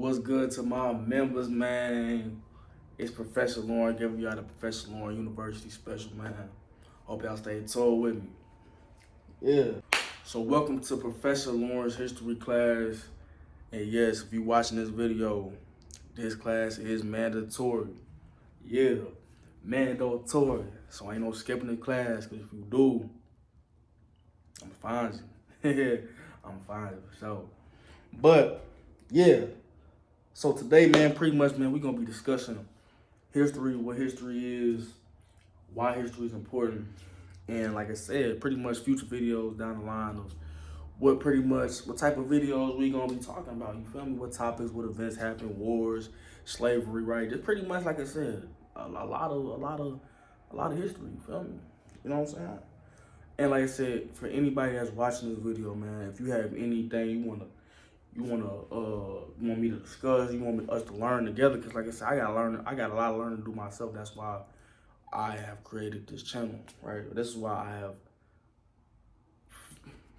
What's good to my members, man? It's Professor Lauren giving you out of Professor Lauren University Special, man. Hope y'all stay tuned with me. Yeah. So welcome to Professor Lauren's history class. And yes, if you're watching this video, this class is mandatory. Yeah, mandatory. So ain't no skipping the class, because if you do, I'm gonna find you. I'm gonna find you, so. But, yeah. So today, man, pretty much, man, we're gonna be discussing history, what history is, why history is important, and like I said, pretty much future videos down the line of what type of videos we gonna be talking about. You feel me? What topics, what events happened, wars, slavery, right? Just pretty much like I said, a lot of history. You feel me? You know what I'm saying? And like I said, for anybody that's watching this video, man, if you have anything you want me to discuss, you want us to learn together, because like I said, I got a lot of learning to do myself. That's why I have created this channel, right? This is why I have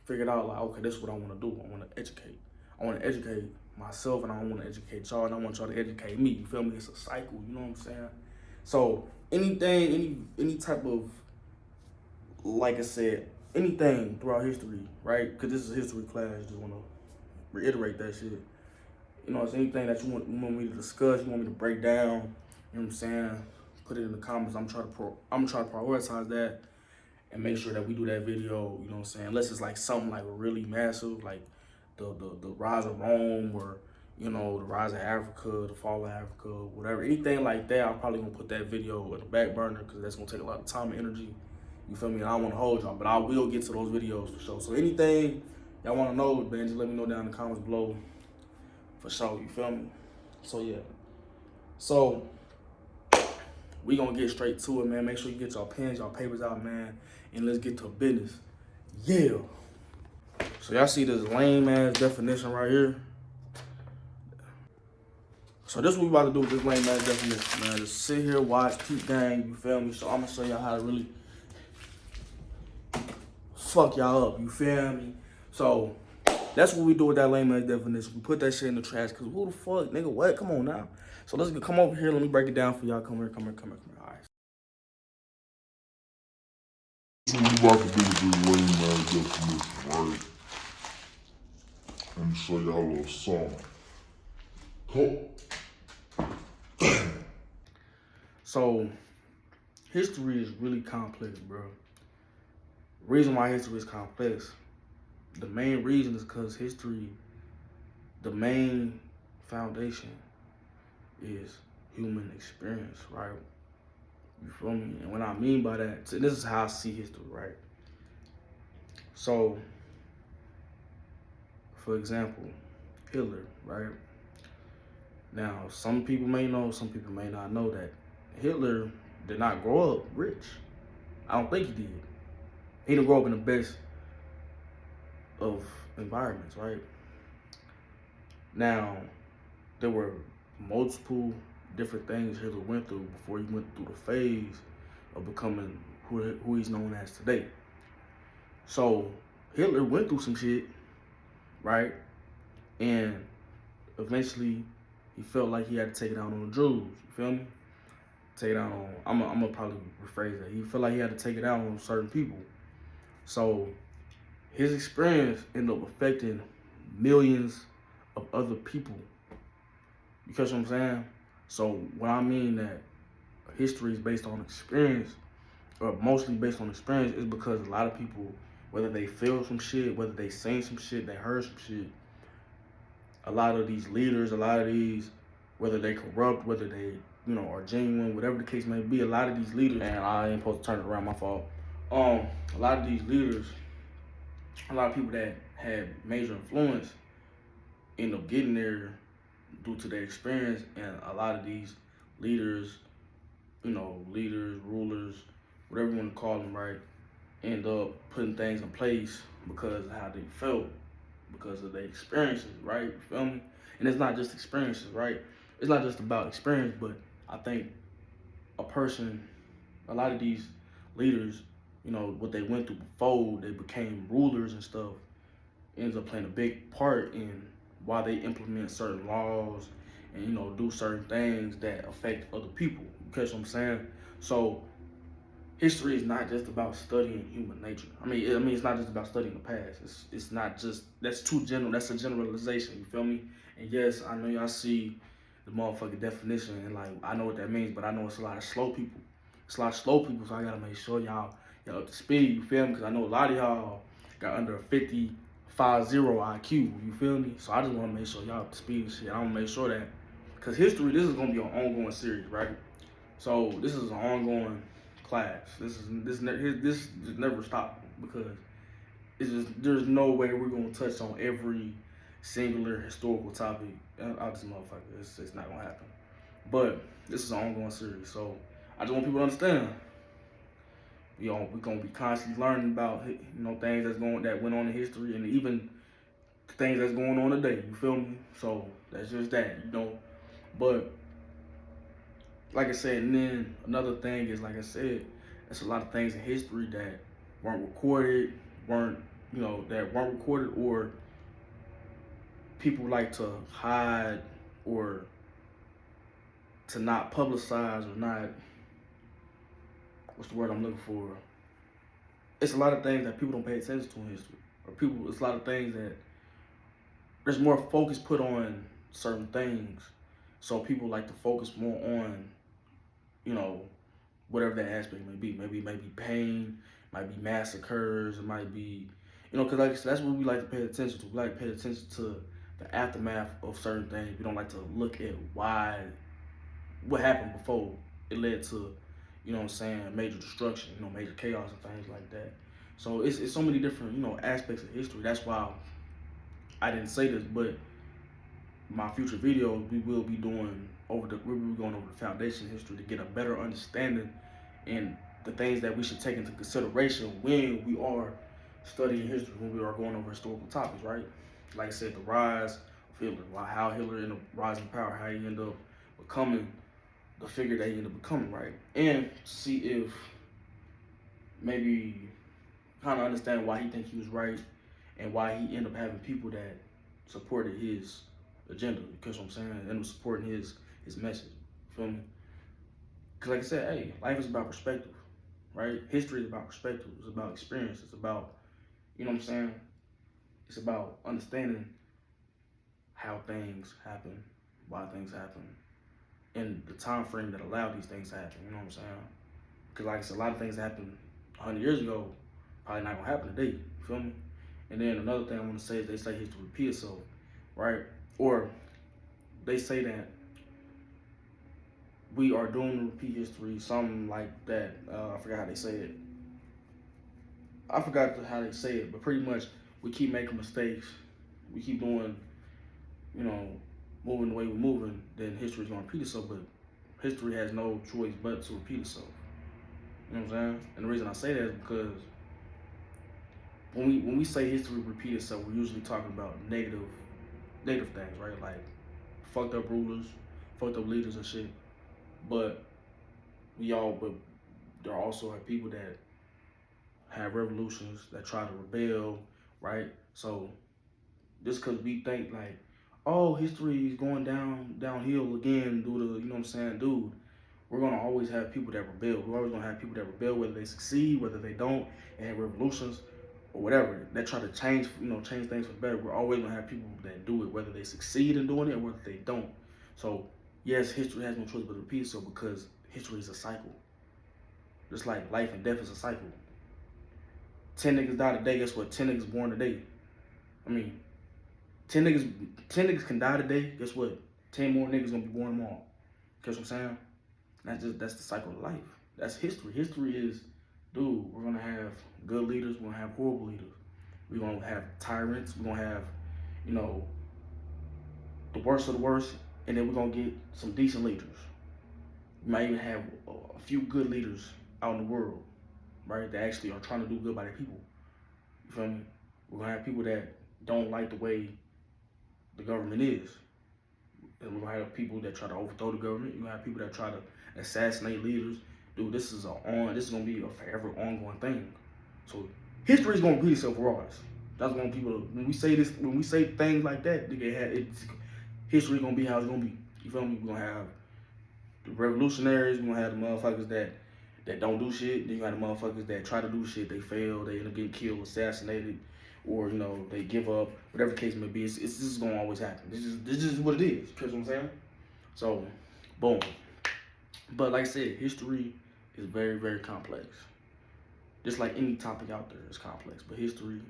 figured out, like, okay, this is what I want to do. I want to educate. I want to educate myself, and I want to educate y'all, and I want y'all to educate me. You feel me? It's a cycle. You know what I'm saying? So any type of, like I said, anything throughout history, right? Because this is a history class. Just want to reiterate that shit. You know, it's anything that you want me to discuss, you want me to break down, you know what I'm saying? Put it in the comments. I'm trying to prioritize that and make sure that we do that video, you know what I'm saying? Unless it's like something like really massive, like the rise of Rome, or, you know, the rise of Africa, the fall of Africa, whatever. Anything like that, I'm probably gonna put that video in the back burner, because that's gonna take a lot of time and energy. You feel me? And I don't wanna hold y'all, but I will get to those videos for sure. So anything y'all wanna know, man, just let me know down in the comments below. For sure, you feel me? So yeah. So we gonna get straight to it, man. Make sure you get y'all pens, y'all papers out, man, and let's get to business. Yeah. So y'all see this lame ass definition right here? So this is what we about to do with this lame ass definition, man. Just sit here, watch, keep gang, you feel me? So I'm gonna show y'all how to really fuck y'all up, you feel me? So that's what we do with that lame ass definition. We put that shit in the trash, because who the fuck, nigga, what? Come on now. So let's come over here. Let me break it down for y'all. Come here. All right. What we about to do with this lame ass definition, right? Let me show y'all a little song. So history is really complex, bro. Reason why history is complex, the main reason is because history, the main foundation is human experience, right? You feel me? And what I mean by that, so this is how I see history, right? So, for example, Hitler, right? Now, some people may know, some people may not know that Hitler did not grow up rich. I don't think he did. He didn't grow up in the best of environments, right? Now, there were multiple different things Hitler went through before he went through the phase of becoming who he's known as today. So Hitler went through some shit, right? And eventually he felt like he had to take it out on the Jews. You feel me? Take it out on, I'm gonna probably rephrase that. He felt like he had to take it out on certain people. So his experience ended up affecting millions of other people. You catch what I'm saying? So what I mean that history is based on experience, or mostly based on experience, is because a lot of people, whether they feel some shit, whether they seen some shit, they heard some shit, a lot of these leaders, whether they corrupt, whether they, you know, are genuine, whatever the case may be, a lot of these leaders, and I ain't supposed to turn it around, my fault. A lot of these leaders, a lot of people that had major influence end up getting there due to their experience, and a lot of these leaders, rulers, whatever you want to call them, right, end up putting things in place because of how they felt, because of their experiences, right? You feel me? And it's not just experiences, right? It's not just about experience, but I think a lot of these leaders, you know, what they went through before they became rulers and stuff, ends up playing a big part in why they implement certain laws and do certain things that affect other people. You catch what I'm saying? So history is not just about studying human nature. I mean, it's not just about studying the past. It's not just that's too general. That's a generalization. You feel me? And yes, I know y'all see the motherfucking definition and like I know what that means, but I know it's a lot of slow people. It's a lot of slow people, so I gotta make sure y'all up to speed. You feel me? Because I know a lot of y'all got under a 50 IQ. You feel me? So I just want to make sure y'all up to speed and shit. I want to make sure that because history, this is gonna be an ongoing series, right? So this is an ongoing class. This just never stop because there's no way we're gonna touch on every singular historical topic out this motherfucker. It's not gonna happen. But this is an ongoing series, so I just want people to understand. We're gonna be constantly learning about things that went on in history and even things that's going on today. You feel me? So that's just that. But like I said, and then another thing is, like I said, there's a lot of things in history that weren't recorded, that weren't recorded, or people like to hide or to not publicize or not. What's the word I'm looking for? It's a lot of things that people don't pay attention to in history, or it's a lot of things that there's more focus put on certain things, so people like to focus more on, you know, whatever that aspect may be. Maybe it might be pain, might be massacres, it might be, because like I said, that's what we like to pay attention to. We like to pay attention to the aftermath of certain things. We don't like to look at what happened before it led to, what I'm saying, major destruction, major chaos and things like that. So it's so many different, aspects of history. That's why I didn't say this, but my future videos we'll be going over the foundation history to get a better understanding and the things that we should take into consideration when we are studying history, when we are going over historical topics, right? Like I said, the rise of Hitler, how Hitler ended up rising to power, how he ended up becoming the figure that he ended up becoming, right? And see if maybe kind of understand why he think he was right and why he ended up having people that supported his agenda. Because what I'm saying, and was supporting his message. Feel me? Because like I said, hey, life is about perspective, right? History is about perspective. It's about experience. It's about, what I'm saying? It's about understanding how things happen, why things happen, and the time frame that allowed these things to happen. You know what I'm saying? Because like I said, a lot of things happened 100 years ago, probably not gonna happen today. You feel me? And then another thing I want to say is they say history repeat itself, right? Or they say that we are doomed to repeat history, something like that. I forgot how they say it. I forgot how they say it, but pretty much we keep making mistakes. We keep doing, you know, moving the way we're moving, then history is going to repeat itself. But history has no choice but to repeat itself. You know what I'm saying? And the reason I say that is because when we say history repeat itself, we're usually talking about negative things, right? Like fucked up rulers, fucked up leaders and shit. But but there also are people that have revolutions that try to rebel, right? So just because we think like, oh, history is going downhill again due to, what I'm saying, dude, we're gonna always have people that rebel. We're always gonna have people that rebel, whether they succeed, whether they don't, and have revolutions or whatever. That try to change things for better. We're always gonna have people that do it, whether they succeed in doing it or whether they don't. So yes, history has no choice but to repeat itself because history is a cycle. Just like life and death is a cycle. 10 niggas die today, guess what? 10 niggas born today. I mean, 10 niggas can die today, guess what? 10 more niggas gonna be born tomorrow. Guess what I'm saying? That's the cycle of life. That's history. History is, dude, we're gonna have good leaders, we're gonna have horrible leaders. We're gonna have tyrants, we're gonna have, you know, the worst of the worst, and then we're gonna get some decent leaders. We might even have a few good leaders out in the world, right? That actually are trying to do good by their people. You feel me? We're gonna have people that don't like the way the government is. And we're gonna have people that try to overthrow the government. You're gonna have people that try to assassinate leaders. Dude, this is gonna be a forever ongoing thing. So history is gonna repeat itself for us. That's when people, when we say this, when we say things like that, history gonna be how it's gonna be. You feel me? We're gonna have the revolutionaries. We're gonna have the motherfuckers that don't do shit. Then you got the motherfuckers that try to do shit. They fail. They end up getting killed, assassinated, or they give up. Whatever the case may be, this is gonna always happen. This is what it is. You know what I'm saying? So, boom. But like I said, history is very, very complex. Just like any topic out there is complex, but history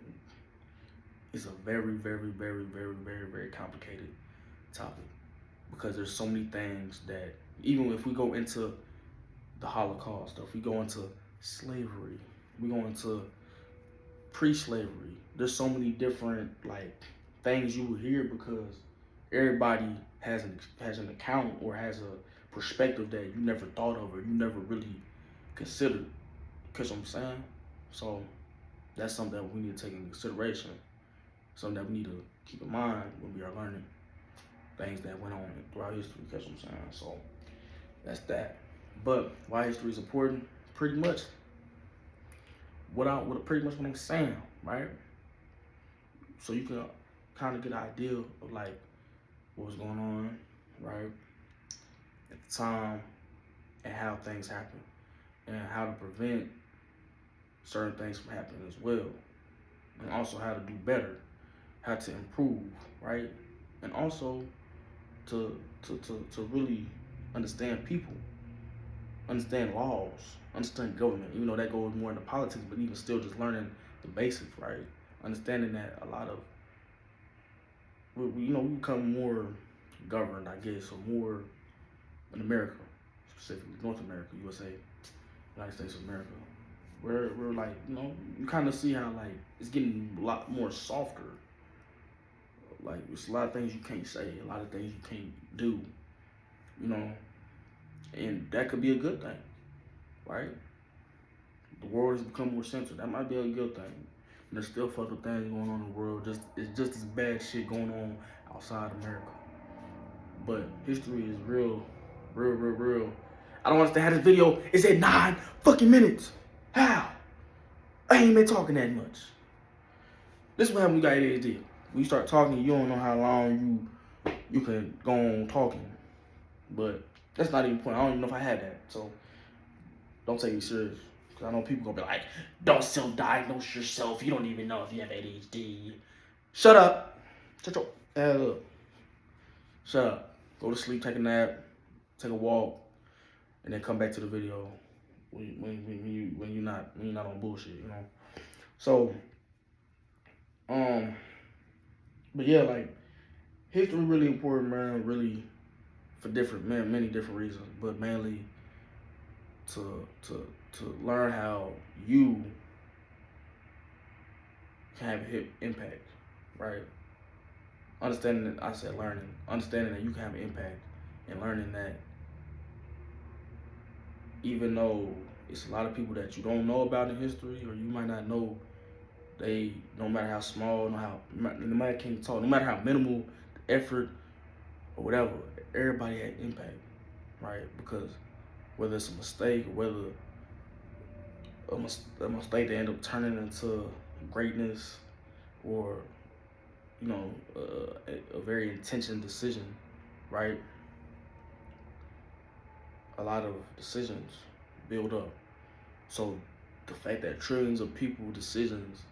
is a very, very, very, very, very, very complicated topic because there's so many things that even if we go into the Holocaust, if we go into slavery, we go into pre-slavery, there's so many different things you will hear because everybody has an account or has a perspective that you never thought of or you never really considered. Catch what I'm saying? So that's something that we need to take into consideration. Something that we need to keep in mind when we are learning things that went on throughout history. Catch what I'm saying? So that's that. But why history is important? Pretty much what I'm saying, right? So you can kind of get an idea of what was going on, right, at the time, and how things happen, and how to prevent certain things from happening as well, and also how to do better, how to improve, right, and also to really understand people, understand laws, understand government. Even though that goes more into politics, but even still, just learning the basics, right? Understanding that a lot of we become more governed, I guess, or more in America, specifically North America, USA, United States of America. We're you kind of see how it's getting a lot more softer. There's a lot of things you can't say, a lot of things you can't do, and that could be a good thing, right? The world has become more censored. That might be a good thing. And there's still fucked up things going on in the world. It's just as bad shit going on outside America. But history is real, real, real, real. I don't understand how this video is at 9 fucking minutes. How? I ain't been talking that much. This is what happens when you got ADHD. When you start talking, you don't know how long you can go on talking. But that's not even the point. I don't even know if I had that. So don't take me serious. Because I know people gonna be like, don't self-diagnose yourself. You don't even know if you have ADHD. Shut up. Shut your ass up. Shut up. Go to sleep, take a nap, take a walk, and then come back to the video when you're not on bullshit, So, but yeah, history really important, man. Really, for many different reasons, but mainly to learn how you can have an impact, right? Understanding that understanding that you can have an impact, and learning that even though it's a lot of people that you don't know about in history, or you might not know, they, no matter how small, no matter can't talk, no matter how minimal the effort or whatever, everybody had impact, right? Because whether it's a mistake or whether a mistake that end up turning into greatness, or a very intentional decision, right? A lot of decisions build up. So the fact that trillions of people's decisions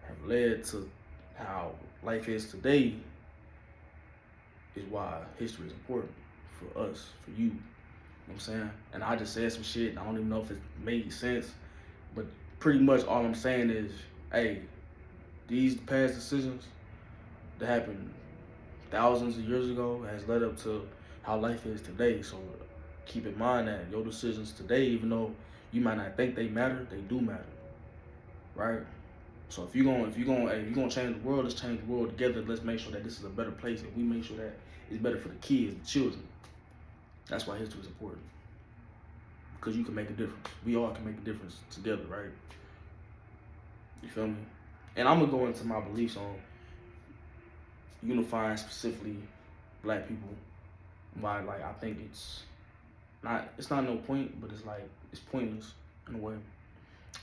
have led to how life is today is why history is important for us, for you. You know what I'm saying? And I just said some shit, and I don't even know if it made sense, but pretty much all I'm saying is, hey, these past decisions that happened thousands of years ago has led up to how life is today. So keep in mind that your decisions today, even though you might not think they matter, they do matter, right? So if you're gonna change the world, let's change the world together. Let's make sure that this is a better place, and we make sure that it's better for the kids, the children. That's why history is important, because you can make a difference. We all can make a difference together, right? You feel me? And I'm gonna go into my beliefs on unifying specifically Black people. Why, I think it's not no point, but it's pointless in a way.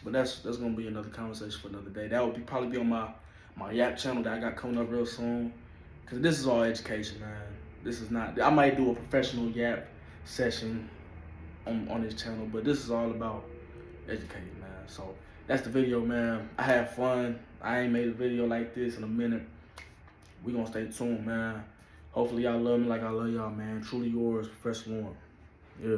But that's gonna be another conversation for another day. That would probably be on my my Yap channel that I got coming up real soon. Cause this is all education, man. This is not. I might do a professional Yap session on this channel, but this is all about educating, man. So that's the video, man. I had fun. I ain't made a video like this in a minute. We gonna stay tuned, man. Hopefully y'all love me like I love y'all, man. Truly yours, Professor Warren. Yeah.